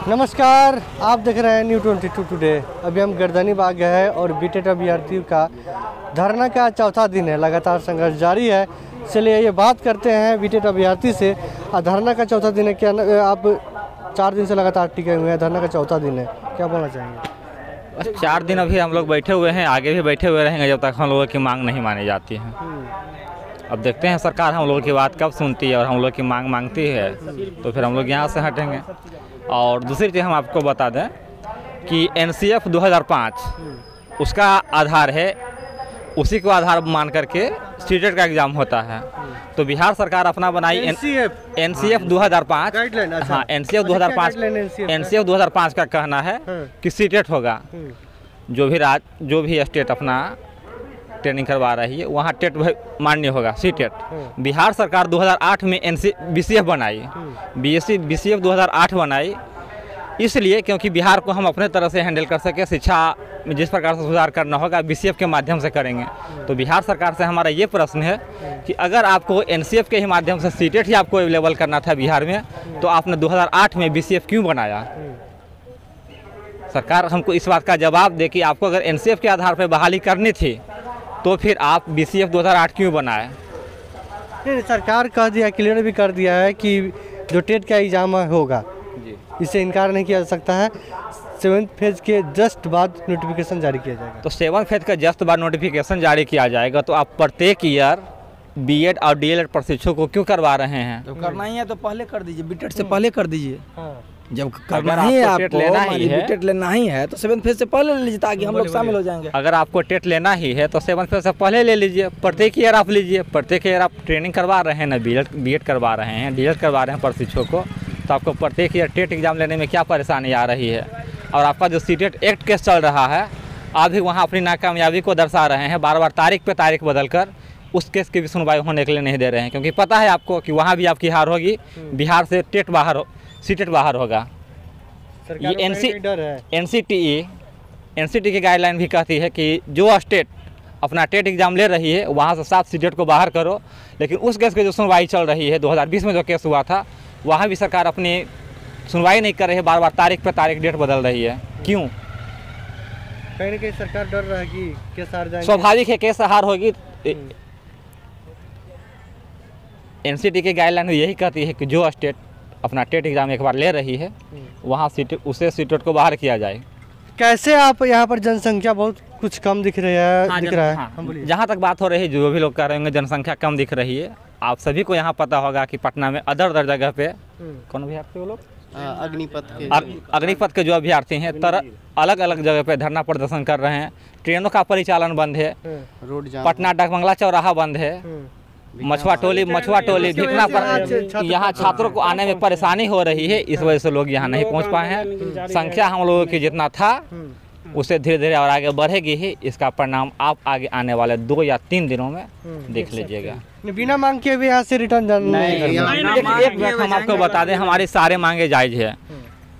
नमस्कार, आप देख रहे हैं न्यू 22 टुडे। अभी हम गर्दनी बाग गए हैं और बीटेट अभ्यर्थियों का धरना का चौथा दिन है। लगातार संघर्ष जारी है। चलिए ये बात करते हैं बीटेट अभ्यर्थी से। धरना का चौथा दिन है, क्या आप 4 दिन से लगातार टिके हुए हैं, धरना का चौथा दिन है, क्या बोलना चाहेंगे? बस 4 दिन अभी हम लोग बैठे हुए हैं, आगे भी बैठे हुए रहेंगे जब तक हम लोगों की मांग नहीं मानी जाती है। अब देखते हैं सरकार हम लोगों की बात कब सुनती है और हम लोग की मांग मांगती है तो फिर हम लोग यहाँ से हटेंगे। और दूसरी चीज़ हम आपको बता दें कि NCF 2005 उसका आधार है, उसी को आधार मान करके सीटेट का एग्ज़ाम होता है। तो बिहार सरकार अपना बनाई NCF 2005 गाइडलाइन। हाँ, NCF 2005 का कहना है कि सीटेट होगा। जो भी स्टेट अपना ट्रेनिंग करवा रही है वहाँ टेट मान्य होगा, सीटेट। बिहार सरकार 2008 में BCF बनाई, BCF 2008 बनाई इसलिए क्योंकि बिहार को हम अपने तरह से हैंडल कर सके। शिक्षा में जिस प्रकार से सुधार करना होगा BCF के माध्यम से करेंगे। तो बिहार सरकार से हमारा ये प्रश्न है कि अगर आपको NCF के ही माध्यम से सीटेट ही आपको अवेलेबल करना था बिहार में, तो आपने 2008 में BCF क्यों बनाया? सरकार हमको इस बात का जवाब दे कि आपको अगर NCF के आधार पर बहाली करनी थी तो फिर आप BCF 2008 क्यों बनाए? सरकार कह दिया, क्लियर भी कर दिया है कि जो टेट का एग्जाम होगा इससे इनकार नहीं किया जा सकता है। 7th फेज के जस्ट बाद नोटिफिकेशन जारी किया जाएगा। तो 7th फेज का जस्ट बाद नोटिफिकेशन जारी किया जाएगा तो आप प्रत्येक ईयर BEd और DLEd प्रशिक्षकों को क्यों करवा रहे हैं? तो करना ही है तो पहले कर दीजिए, बीटेट से पहले कर दीजिए। जब करना ही है आपको बीटेट लेना ही है तो 7th फेज से पहले ले लीजिए ताकि हम लोग शामिल हो जाएंगे। अगर आपको टेट लेना ही है तो 7th फेज से पहले ले लीजिए। प्रत्येक ईयर आप लीजिए। प्रत्येक ईयर आप ट्रेनिंग करवा रहे हैं ना, BEd करवा रहे हैं, DLEd करवा रहे हैं प्रशिक्षकों को, तो आपको प्रत्येक ईयर टेट एग्जाम लेने में क्या परेशानी आ रही है? और आपका जो सीटेट एक्ट केस चल रहा है, आप भी वहाँ अपनी नाकामयाबी को दर्शा रहे हैं। बार बार तारीख पे तारीख बदल कर उस केस की भी सुनवाई होने के लिए नहीं दे रहे हैं, क्योंकि पता है आपको कि वहाँ भी आपकी हार होगी। बिहार से सीटेट बाहर होगा। ये NCT की गाइडलाइन भी कहती है कि जो स्टेट अपना टेट एग्ज़ाम ले रही है वहाँ से 7 सीटेट को बाहर करो। लेकिन उस केस की जो सुनवाई चल रही है 2020 में जो केस हुआ था, वहाँ भी सरकार अपनी सुनवाई नहीं कर रही है, बार बार तारीख पे तारीख डेट बदल रही है। क्यों? कहीं ना कहीं सरकार डर रहा है कि केस हार जाएंगे। स्वाभाविक है, केस हार होगी। NCT की गाइडलाइन यही कहती है कि जो स्टेट अपना टेट एग्ज़ाम एक बार ले रही है वहाँ सीटेट को बाहर किया जाए। कैसे आप यहाँ पर जनसंख्या बहुत कुछ कम दिख रही है? हाँ, दिख रहा है। हाँ, जहाँ तक बात हो रही है, जो भी लोग कह रहे होंगे जनसंख्या कम दिख रही है, आप सभी को यहाँ पता होगा कि पटना में अदर जगह पे कौन अभ्यर्थी वो लोग अग्निपथ के जो अभ्यर्थी हैं अलग अलग जगह पे धरना प्रदर्शन कर रहे हैं। ट्रेनों का परिचालन बंद है, पटना डाकबंगला चौराहा बंद है, मछुआ टोली भिखना पर यहाँ छात्रों को आने में परेशानी हो रही है। इस वजह से लोग यहाँ नहीं पहुँच पाए हैं। संख्या हम लोगों की जितना था उससे धीरे धीरे और आगे बढ़ेगी ही। इसका परिणाम आप आगे आने वाले 2 या 3 दिनों में देख लीजिएगा। बिना मांग के भी यहाँ से रिटर्न एक बात हम आपको बता दें, हमारी सारे मांगे जायज है।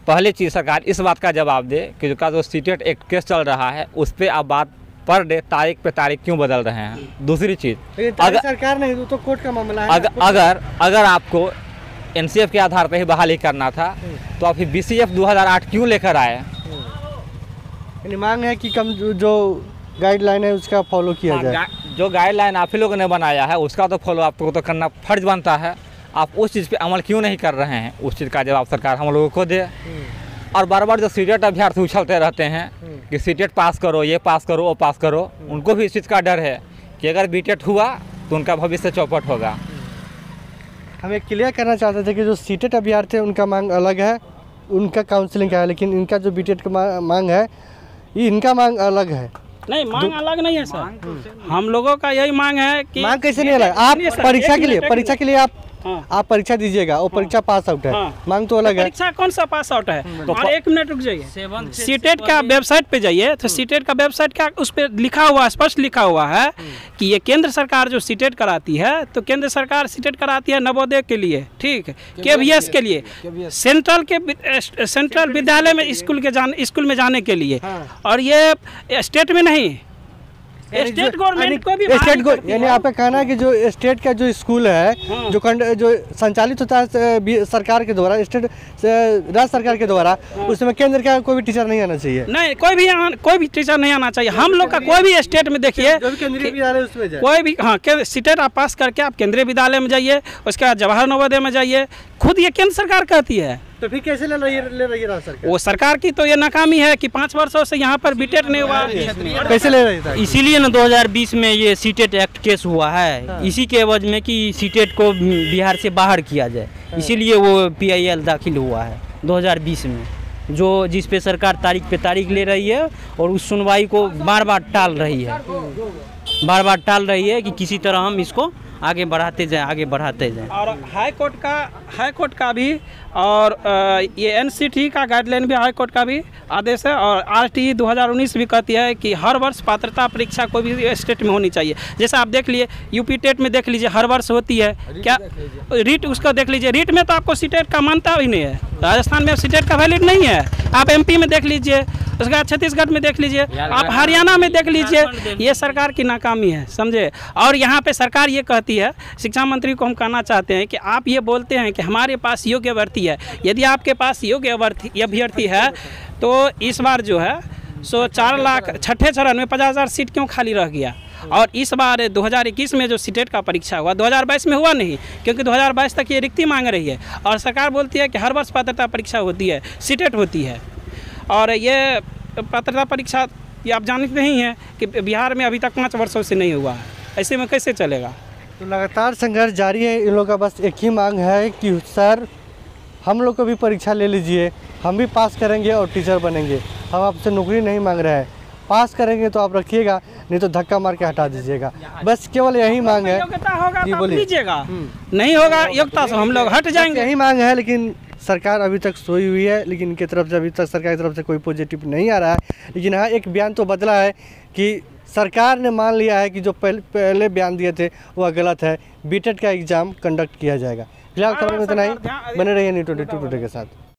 पहली चीज़, सरकार इस बात का जवाब दे कि जो सीटेट एक्ट केस चल रहा है उस पर आप बात पर डे तारीख पे तारीख क्यों बदल रहे हैं? दूसरी चीज़, अगर सरकार नहीं तो कोर्ट का मामला है। अगर आपको NCF के आधार पर ही बहाली करना था तो आप BCF 2008 क्यों लेकर आए? मांग है कि कम जो गाइडलाइन है उसका फॉलो किया जाए। जो गाइडलाइन आप ही लोगों ने बनाया है उसका तो फॉलो आपको तो करना फर्ज बनता है। आप उस चीज़ पे अमल क्यों नहीं कर रहे हैं? उस चीज़ का जवाब सरकार हम लोगों को दे। और बार बार जो सीटेट अभ्यर्थी उछलते रहते हैं कि सीटेट पास करो, ये पास करो, वो पास करो, उनको भी इस चीज़ का डर है कि अगर बीटेट हुआ तो उनका भविष्य चौपट होगा। हम एक क्लियर करना चाहते थे कि जो सीटेट अभ्यर्थी है उनका मांग अलग है, उनका काउंसलिंग का है, लेकिन इनका जो बीटेट का मांग है ये इनका मांग अलग है। नहीं, मांग अलग नहीं है सर। हम लोगों का यही मांग है कि मांग कैसे नहीं अलग? आप परीक्षा के लिए आप परीक्षा दीजिएगा और परीक्षा पास आउट है। मांग तो अलग है। परीक्षा कौन सा पास आउट है? तो 1 मिनट रुक जाइए, सीटेट का वेबसाइट पे जाइए तो सीटेट का वेबसाइट का उस पर लिखा हुआ, स्पष्ट लिखा हुआ है कि ये केंद्र सरकार जो सीटेट कराती है, तो केंद्र सरकार सीटेट कराती है नवोदय के लिए, ठीक है, KVS के लिए, सेंट्रल विद्यालय में स्कूल में जाने के लिए। और ये स्टेट में नहीं, स्टेट गवर्नमेंट को भी यानी आपका कहना है कि जो स्टेट का जो स्कूल है जो संचालित होता है सरकार के द्वारा, राज्य सरकार के द्वारा, उसमें केंद्र का कोई भी टीचर नहीं आना चाहिए। नहीं, कोई भी टीचर नहीं आना चाहिए। हम लोग का कोई भी स्टेट में देखिए, केंद्रीय विद्यालय उसमें जाए, कोई भी सीटेट आप पास करके आप केंद्रीय विद्यालय में जाइए, उसके बाद जवाहर नवोदय में जाइए। खुद ये केंद्र सरकार कहती है, तो फिर कैसे ले रही है सरकार? वो सरकार की तो ये नाकामी है कि 5 वर्षों से यहाँ पर बीटेट नहीं हुआ। कैसे ले रही था? इसीलिए ना 2020 में ये सीटेट एक्ट केस हुआ है, इसी के एवज में कि सीटेट को बिहार से बाहर किया जाए, इसीलिए वो PIL दाखिल हुआ है 2020 में, जो जिस पे सरकार तारीख पे तारीख ले रही है और उस सुनवाई को बार बार टाल रही है कि किसी तरह हम इसको आगे बढ़ाते जाएं। और हाई कोर्ट का भी और ये NCT का गाइडलाइन भी, हाई कोर्ट का भी आदेश है, और RTE 2019 भी कहती है कि हर वर्ष पात्रता परीक्षा कोई भी स्टेट में होनी चाहिए। जैसे आप देख लिए यूपी टेट में, देख लीजिए हर वर्ष होती है क्या, रीट उसका देख लीजिए, रीट में तो आपको सीटेट का मानता भी नहीं है, राजस्थान में सीटेट का वैलिड नहीं है। आप MP में देख लीजिए, उसके बाद छत्तीसगढ़ में देख लीजिए, आप हरियाणा में देख लीजिए। ये सरकार की नाकामी है, समझे। और यहाँ पे सरकार ये कहती है, शिक्षा मंत्री को हम कहना चाहते हैं कि आप ये बोलते हैं कि हमारे पास योग्य अभ्यर्थी है, यदि आपके पास योग्य अभ्यर्थी है तो इस बार जो है सो 4 लाख छठे चरण में 50,000 सीट क्यों खाली रह गया। और इस बार 2021 में जो सीटेट का परीक्षा हुआ, 2022 में हुआ नहीं, क्योंकि 2022 तक ये रिक्ति मांग रही है, और सरकार बोलती है कि हर वर्ष पात्रता परीक्षा होती है, सीटेट होती है। और ये पात्रता परीक्षा ये आप जानते नहीं हैं कि बिहार में अभी तक 5 वर्षों से नहीं हुआ है, ऐसे में कैसे चलेगा। तो लगातार संघर्ष जारी है। इन लोगों का बस एक ही मांग है कि सर हम लोग को भी परीक्षा ले लीजिए, हम भी पास करेंगे और टीचर बनेंगे। हम आपसे नौकरी नहीं मांग रहे हैं, पास करेंगे तो आप रखिएगा, नहीं तो धक्का मार के हटा दीजिएगा। बस केवल यही मांग है। योग्यता होगा तो लीजिएगा, नहीं होगा योग्यता से हम लोग हट जाएंगे, यही मांग है। लेकिन सरकार अभी तक सोई हुई है, लेकिन इनकी तरफ से अभी तक सरकार की तरफ से कोई पॉजिटिव नहीं आ रहा है। लेकिन हाँ, एक बयान तो बदला है कि सरकार ने मान लिया है कि जो पहले बयान दिए थे वह गलत है, बीटेट का एग्ज़ाम कंडक्ट किया जाएगा। फिलहाल खबर में इतना ही, बने रहिए न्यूज़ 22 टुडे के साथ।